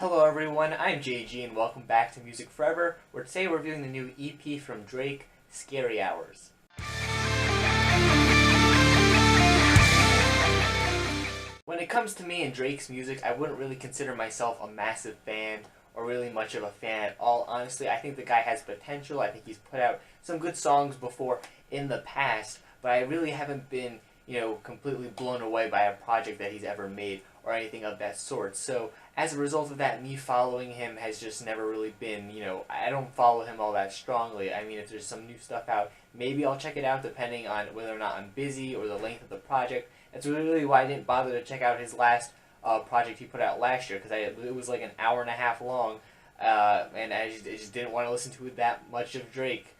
Hello everyone, I'm JG and welcome back to Music Forever, where today we're reviewing the new EP from Drake, Scary Hours. When it comes to me and Drake's music, I wouldn't really consider myself a massive fan or really much of a fan at all. Honestly, I think the guy has potential. I think he's put out some good songs before in the past, but I really haven't been, completely blown away by a project that he's ever made or anything of that sort. So as a result of that, me following him has just never really been, I don't follow him all that strongly. I mean, if there's some new stuff out, maybe I'll check it out depending on whether or not I'm busy or the length of the project. That's really why I didn't bother to check out his last project he put out last year, because it was like an hour and a half long, and I just didn't want to listen to that much of Drake.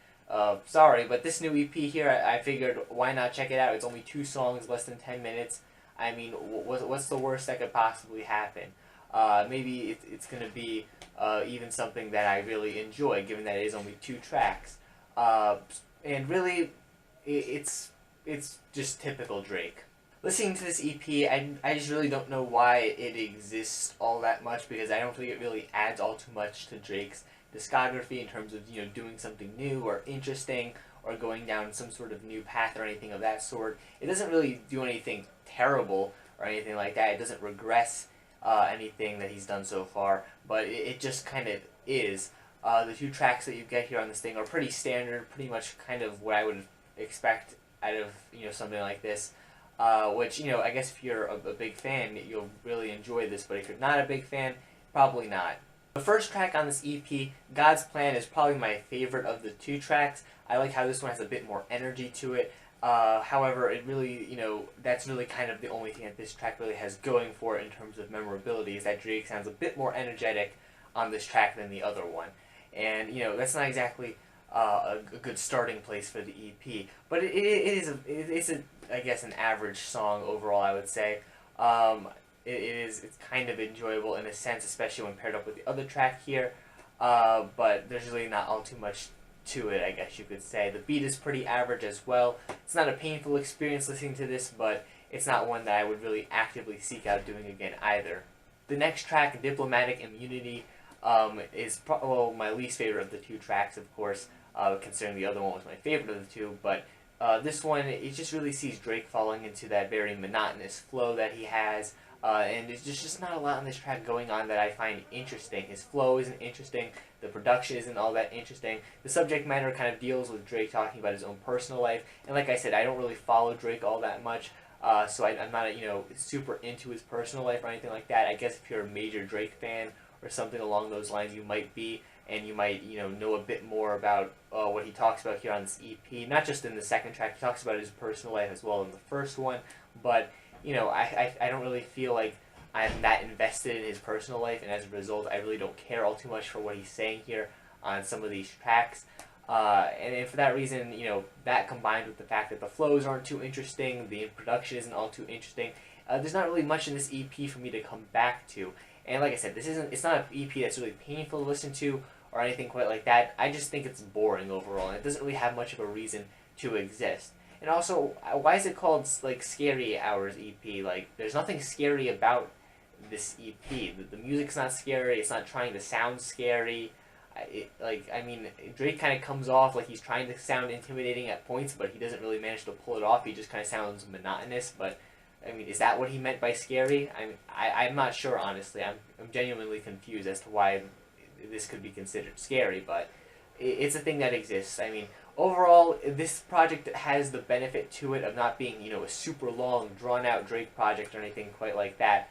Sorry, but this new EP here, I figured why not check it out. It's only 2 songs, less than 10 minutes. I mean, what's the worst that could possibly happen? Maybe it's going to be even something that I really enjoy, given that it is only 2 tracks. And really, it's just typical Drake. Listening to this EP, I just really don't know why it exists all that much, because I don't think it really adds all too much to Drake's discography in terms of doing something new or interesting or going down some sort of new path or anything of that sort. It doesn't really do anything terrible or anything like that. It doesn't regress anything that he's done so far, but it just kind of is. The 2 tracks that you get here on this thing are pretty standard, pretty much kind of what I would expect out of something like this. Which I guess if you're a big fan, you'll really enjoy this. But if you're not a big fan, probably not. The first track on this EP, God's Plan, is probably my favorite of the 2 tracks. I like how this one has a bit more energy to it. However, it really, that's really kind of the only thing that this track really has going for it in terms of memorability, is that Drake sounds a bit more energetic on this track than the other one. And, that's not exactly a good starting place for the EP, but it's I guess an average song overall, I would say. It's kind of enjoyable in a sense, especially when paired up with the other track here, but there's really not all too much to it, I guess you could say. The beat is pretty average as well. It's not a painful experience listening to this, but it's not one that I would really actively seek out doing again either. The next track, Diplomatic Immunity, is my least favorite of the 2 tracks, of course, considering the other one was my favorite of the 2, but this one, it just really sees Drake falling into that very monotonous flow that he has, and there's just not a lot on this track going on that I find interesting. His flow isn't interesting, the production isn't all that interesting, the subject matter kind of deals with Drake talking about his own personal life, and like I said, I don't really follow Drake all that much, so I'm not, super into his personal life or anything like that. I guess if you're a major Drake fan or something along those lines, you might be, and you might, know a bit more about what he talks about here on this EP. Not just in the second track, he talks about his personal life as well in the first one, but, I don't really feel like I'm that invested in his personal life, and as a result, I really don't care all too much for what he's saying here on some of these tracks. And for that reason, that combined with the fact that the flows aren't too interesting, the production isn't all too interesting, there's not really much in this EP for me to come back to. And like I said, it's not an EP that's really painful to listen to or anything quite like that. I just think it's boring overall, and it doesn't really have much of a reason to exist. And also, why is it called like Scary Hours EP? Like, there's nothing scary about this EP. The music's not scary. It's not trying to sound scary. Drake kind of comes off like he's trying to sound intimidating at points, but he doesn't really manage to pull it off. He just kind of sounds monotonous. But is that what he meant by scary? I'm not sure, honestly. I'm genuinely confused as to why this could be considered scary, but it's a thing that exists. Overall, this project has the benefit to it of not being, a super long, drawn-out Drake project or anything quite like that.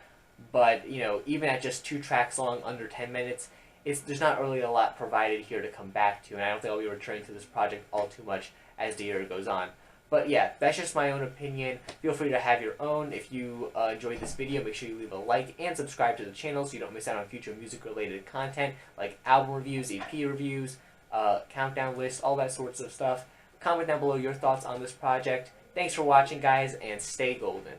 But, even at just 2 tracks long, under 10 minutes, there's not really a lot provided here to come back to, and I don't think I'll be returning to this project all too much as the year goes on. But yeah, that's just my own opinion. Feel free to have your own. If you enjoyed this video, make sure you leave a like and subscribe to the channel so you don't miss out on future music-related content like album reviews, EP reviews, countdown lists, all that sorts of stuff. Comment down below your thoughts on this project. Thanks for watching, guys, and stay golden.